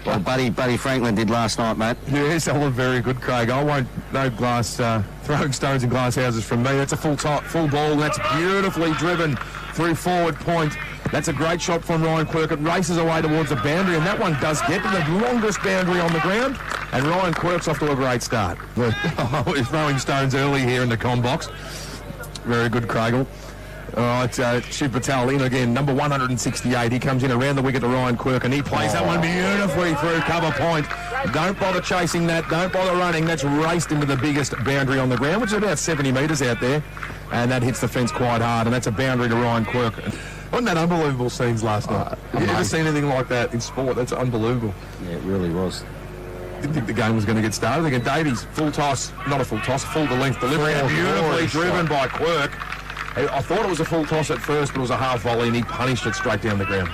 Well, Buddy Franklin did last night, mate. Yes, that was very good, Craig. I won't, no glass, throwing stones in glass houses from me. That's a full ball, and that's beautifully driven through forward point. That's a great shot from Ryan Quirk. It races away towards the boundary, and that one does get to the longest boundary on the ground. And Ryan Quirk's off to a great start. He's throwing stones early here in the com box. Very good, Craigle. All right, Shiv Patel in again, number 168. He comes in around the wicket to Ryan Quirk, and he plays that one beautifully through cover point. Don't bother chasing that. Don't bother running. That's raced into the biggest boundary on the ground, which is about 70 metres out there. And that hits the fence quite hard, and that's a boundary to Ryan Quirk. Wasn't that unbelievable scenes last night? Have you ever seen anything like that in sport? That's unbelievable. Yeah, it really was. Didn't think the game was going to get started. Again, Davies, full toss, not a full toss, full to length delivery. Beautifully driven by Quirk. I thought it was a full toss at first, but it was a half volley, and he punished it straight down the ground.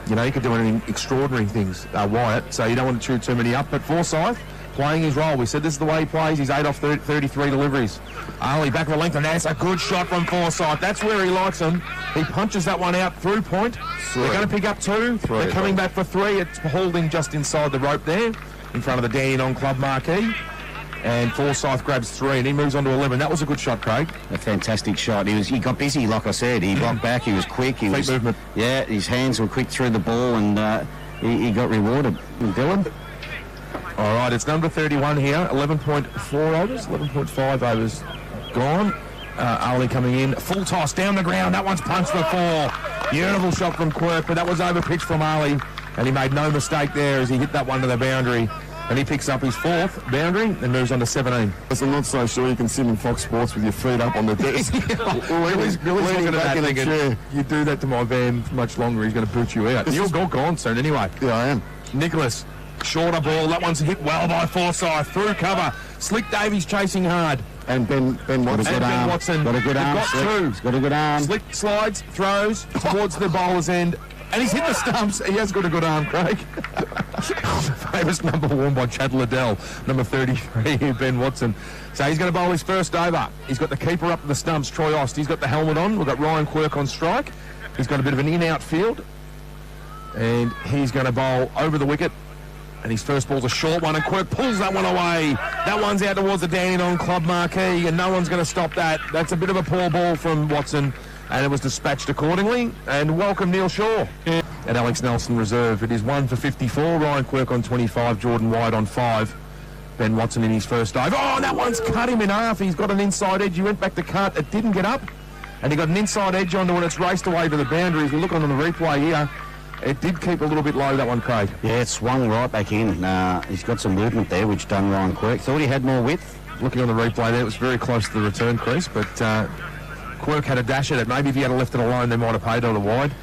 You know, he could do any extraordinary things, Wyatt, so you don't want to chew too many up. But Forsyth, playing his role. We said this is the way he plays. He's 8 off 33 deliveries. Ali back for a length, and that's a good shot from Forsyth. That's where he likes him. He punches that one out through point. They're going to pick up 2. They're coming back for 3. It's holding just inside the rope there, in front of the Dandenong Club marquee. And Forsyth grabs 3, and he moves on to 11. That was a good shot, Craig. A fantastic shot. He got busy, like I said. He blocked back. He was quick. Feet movement. Yeah, his hands were quick through the ball, and he got rewarded. Dylan? All right, it's number 31 here. 11.4 overs, 11.5 overs gone. Ali coming in. Full toss down the ground. That one's punched for 4. Beautiful shot from Quirk, but that was over-pitched from Ali. And he made no mistake there as he hit that one to the boundary. And he picks up his 4th boundary and moves on to 17. I'm not so sure you can sit in Fox Sports with your feet up on the desk. Billy's looking at that thinking, you do that to my van much longer, he's going to boot you out. You're gone soon anyway. Yeah, I am. Nicholas, shorter ball. That one's hit well by Forsyth. Through cover. Slick Davies chasing hard. And Ben Watson. Got a good arm. Got 2. He's got a good arm. Slick slides, throws towards the bowler's end. And he's hit the stumps. He has got a good arm, Craig. Famous number worn by Chad Liddell, number 33, Ben Watson. So he's going to bowl his first over. He's got the keeper up to the stumps, Troy Ost. He's got the helmet on. We've got Ryan Quirk on strike. He's got a bit of an in-out field. And he's going to bowl over the wicket. And his first ball's a short one, and Quirk pulls that one away. That one's out towards the Dandenong Club marquee, and no one's going to stop that. That's a bit of a poor ball from Watson, and it was dispatched accordingly. And welcome Neil Shaw. And Alex Nelson reserve. It is 1 for 54. Ryan Quirk on 25, Jordan White on 5. Ben Watson in his first dive. Oh, that one's cut him in half. He's got an inside edge. He went back to cut. It didn't get up. And he got an inside edge onto it. It's raced away to the boundary. If we look on the replay here, it did keep a little bit low, that one, Craig. Yeah, it swung right back in. He's got some movement there, which done Ryan Quirk. Thought he had more width. Looking on the replay there, it was very close to the return crease, but Quirk had a dash at it. Maybe if he had left it alone, they might have paid it wide.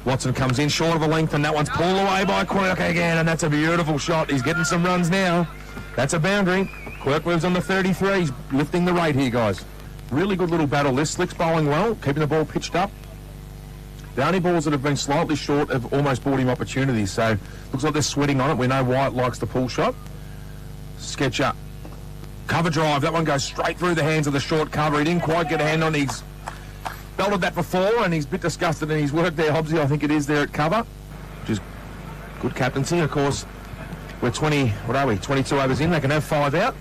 Watson comes in short of the length, and that one's pulled away by Quirk again, and that's a beautiful shot. He's getting some runs now. That's a boundary. Quirk moves on to 33. He's lifting the rate here, guys. Really good little battle this. Slick's bowling well, keeping the ball pitched up. The only balls that have been slightly short have almost brought him opportunities, so looks like they're sweating on it. We know White likes the pull shot. Sketch up. Cover drive. That one goes straight through the hands of the short cover. He didn't quite get a hand on it. He's belted that before, and he's a bit disgusted in his work there, Hobbsy. I think it is there at cover, which is good captaincy. Of course, we're 22 overs in. They can have 5 out.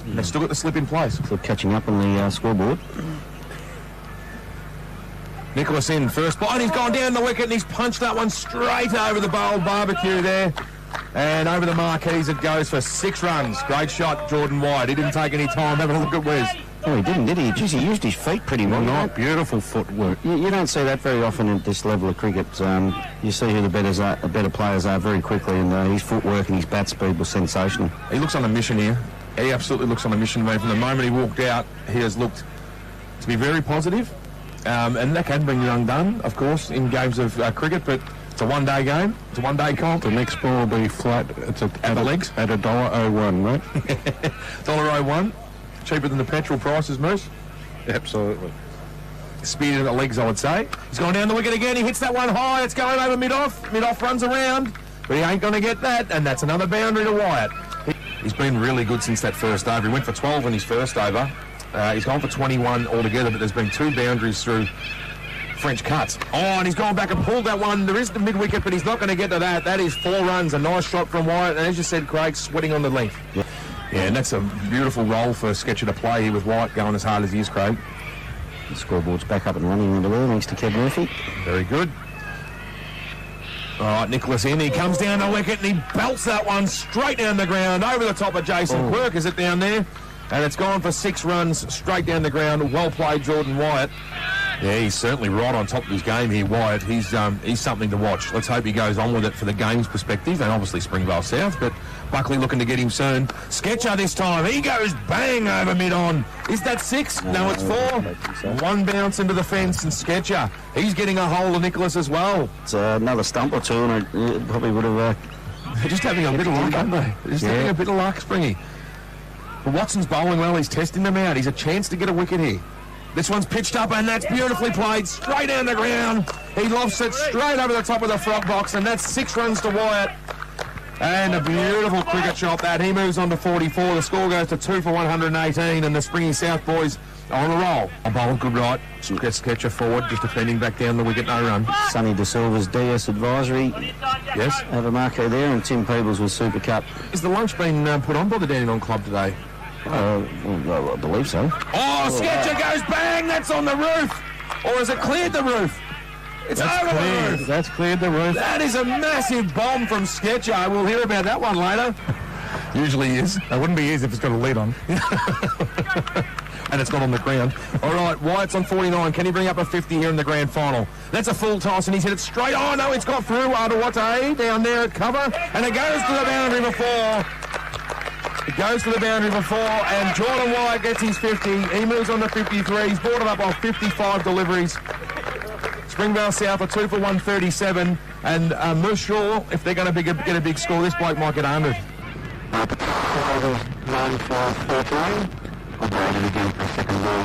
And they've still got the slip in place. So catching up on the scoreboard. Nicholas in first ball, and he's gone down the wicket, and he's punched that one straight over the bowled barbecue there. And over the marquees it goes for 6 runs. Great shot, Jordan White. He didn't take any time. Have a look at Wes. Oh, he didn't, did he? Jeez, he used his feet pretty well. Not beautiful footwork. You don't see that very often at this level of cricket. You see who the better players are very quickly, and his footwork and his bat speed was sensational. He looks on a mission here. He absolutely looks on a mission, mate. From the moment he walked out, he has looked to be very positive. And that can bring you undone, of course, in games of cricket, but it's a one-day game. It's a one-day comp. The next ball will be flat. It's at the legs at $1.01, right? $1.01. Cheaper than the petrol prices, Moose. Absolutely. Speed in the legs, I would say. He's gone down the wicket again. He hits that one high. It's going over mid-off. Mid-off runs around, but he ain't going to get that, and that's another boundary to Wyatt. He's been really good since that first over. He went for 12 in his first over. He's gone for 21 altogether, but there's been 2 boundaries through French cuts. Oh, and he's gone back and pulled that one. There is the mid-wicket, but he's not going to get to that. That is 4 runs, a nice shot from Wyatt, and as you said, Craig, sweating on the length. Yeah, and that's a beautiful role for Sketcher to play here with Wyatt going as hard as he is, Craig. The scoreboard's back up and running in the world, thanks to Kev Murphy. Very good. All right, Nicholas in. He comes down the wicket and he belts that one straight down the ground, over the top of Jason Quirk. Is it down there? And it's gone for 6 runs straight down the ground. Well played, Jordan Wyatt. Yeah, he's certainly right on top of his game here, Wyatt. He's something to watch. Let's hope he goes on with it for the game's perspective, and obviously Springvale South, but Buckley looking to get him soon. Sketcher this time. He goes bang over mid-on. Is that 6? No, it's 4. 1 bounce into the fence, and Sketcher, he's getting a hold of Nicholas as well. It's another stump or two, and it probably would have... They're just having a bit of luck, aren't they? Just having a bit of luck, Springy. But Watson's bowling well. He's testing them out. He's a chance to get a wicket here. This one's pitched up, and that's beautifully played straight down the ground. He lofts it straight over the top of the frog box, and that's 6 runs to Wyatt. And a beautiful cricket shot that. He moves on to 44. The score goes to 2 for 118, and the Springy South boys are on a roll. A bowl, good right. Sketcher forward, just defending back down the wicket, no run. Sonny De Silva's DS advisory. Yes. Have a marco there, and Tim Peebles with Super Cup. Is the lunch been put on by the Dandenong Club today? Well, I believe so. Oh, Sketcher goes bang! That's on the roof! Or has it cleared the roof? It's over the roof! That's cleared the roof. That is a massive bomb from Sketcher. We'll hear about that one later. Usually is. It wouldn't be easy if it's got a lead on. And it's not on the ground. All right, Wyatt's on 49. Can he bring up a 50 here in the grand final? That's a full toss, and he's hit it straight. Oh, no, it's got through. Adewate down there at cover, and it goes to the boundary before. It goes to the boundary before, and Jordan Wyatt gets his 50. He moves on to 53. He's brought it up on 55 deliveries. Springvale South are 2 for 137, and Moose Shaw, if they're going to get a big score, this bloke might get 100. 9 for 14. Operated again for second ball.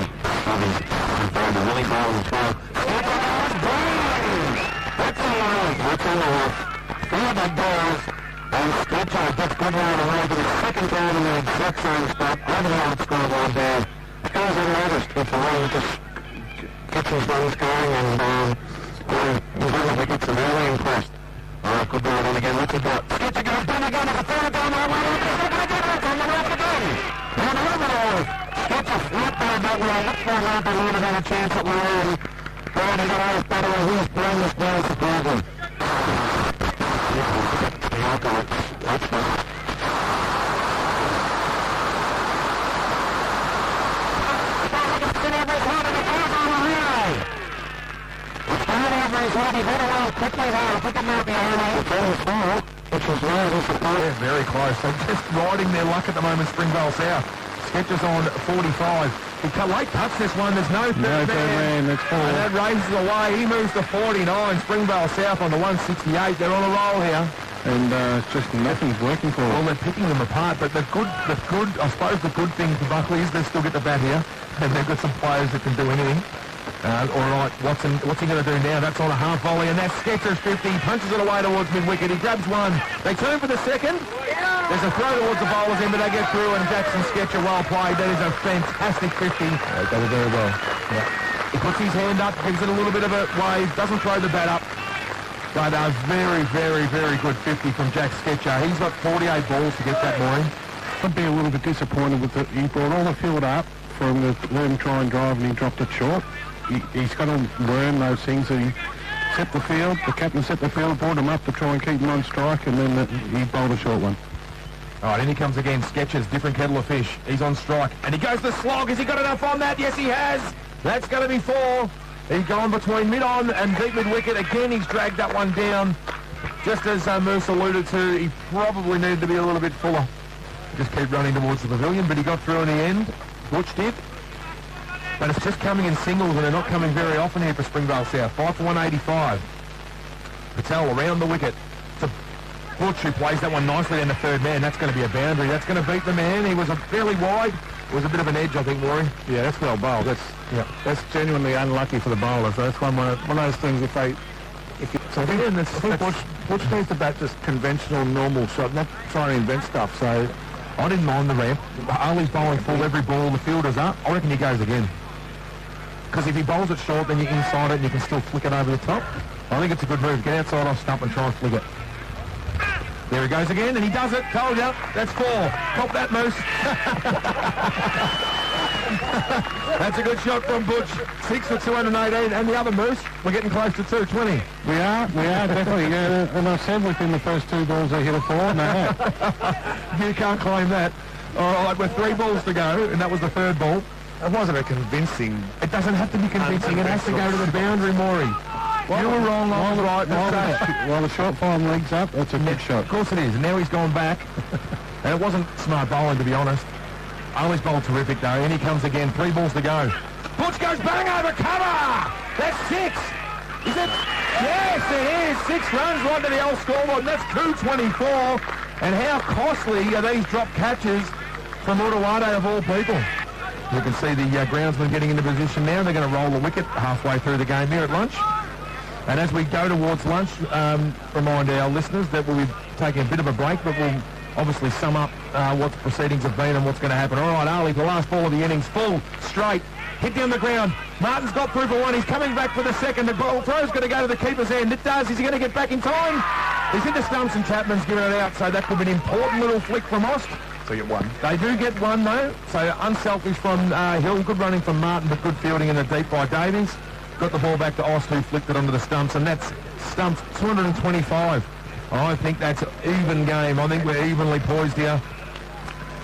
The Willie ball as well. That's all right. That's all right. 4 big balls. And Sketcher gets good round away to the second ball in the exact same spot. Over the out scoreboard there. It goes unnoticed with the way he just gets his runs going, and he's able to get some early impressed. All right, good ball on again. What's he got? Sketcher goes down again. It's a third down. On the left again. On the left again. Sketcher flat ball that way. Looks for a he would have had a chance at Warren. But he got out better. He's playing this ball superbly. That's fine. Very close. They're just riding their luck at the moment, Springvale South. Sketcher's on 45. He late touch this one. There's no third man. That's four. And that raises away. He moves to 49. Springvale South on the 168. They're on a roll here. And just nothing's working for Well, them. they're picking them apart, but I suppose the good thing for Buckley is they still get the bat here, and they've got some players that can do anything. All right, Watson, what's he going to do now? That's on a half volley, and that's Sketcher's 50. He punches it away towards mid-wicket. He grabs one. They turn for the second. There's a throw towards the bowlers in, but they get through, and Jackson Sketcher, well played. That is a fantastic 50. They did very well. Yeah. He puts his hand up, gives it a little bit of a wave, doesn't throw the bat up. But a very, very, very good 50 from Jack Sketcher. He's got 48 balls to get that morning. I'd be a little bit disappointed with it. He brought all the field up for him to let him try and drive, and he dropped it short. He's got to learn those things. That he set the field, the captain set the field, brought him up to try and keep him on strike, and then he bowled a short one. All right, in he comes again. Sketcher's different kettle of fish. He's on strike, and he goes to slog. Has he got enough on that? Yes, he has. That's going to be 4. He's gone between mid-on and deep mid-wicket. Again, he's dragged that one down. Just as Moose alluded to, he probably needed to be a little bit fuller. Just keep running towards the pavilion, but he got through in the end. Butch did. But it's just coming in singles, and they're not coming very often here for Springvale South. 5 for 185. Patel around the wicket to Butch, who plays that one nicely down the third man. That's going to be a boundary. That's going to beat the man. He was fairly wide. It was a bit of an edge, I think, Rory. Yeah, that's well bowled. That's genuinely unlucky for the bowlers. That's one of those things. I think Butch needs to bat just conventional, normal shot, not trying to invent stuff. So I didn't mind the ramp. Ali's bowling full every ball. The fielder's up. I reckon he goes again. because if he bowls it short, then you're inside it and you can still flick it over the top. I think it's a good move. Get outside off stump and try and flick it. There he goes again, and he does it. Told you. That's 4. Cop that, Moose. That's a good shot from Butch. 6 for 218, and the other Moose, we're getting close to 220. We are definitely. And I said within the first 2 balls they hit a 4, and they have. You can't claim that. All right, with 3 balls to go, and that was the 3rd ball. It wasn't a convincing... It doesn't have to be convincing. It has to go to the boundary, Maury. You were wrong, I was right. While the short form legs up, that's a good shot. Of course it is, and now he's gone back. And it wasn't smart bowling, to be honest. Always bowled terrific, though, and he comes again. 3 balls to go. Butch goes bang over cover! That's 6! Is it? Yes, it is! 6 runs right to the old scoreboard, and that's 224. And how costly are these drop catches from Uruwade of all people? You can see the groundsman getting into position now. They're going to roll the wicket halfway through the game here at lunch. And as we go towards lunch, remind our listeners that we'll be taking a bit of a break, but we'll obviously sum up what the proceedings have been and what's going to happen. All right, Ali, the last ball of the innings, full, straight, hit down the ground. Martin's got through for 1. He's coming back for the 2nd. The ball throw's going to go to the keeper's end. It does. Is he going to get back in time? He's hit the stumps and Chapman's given it out, so that could be an important little flick from Ost. So you get 1. They do get 1, though. So unselfish from Hill. Good running from Martin, but good fielding in the deep by Davies. Got the ball back to Ost, who flicked it onto the stumps, and that's stumps 225. I think that's an even game. I think we're evenly poised here.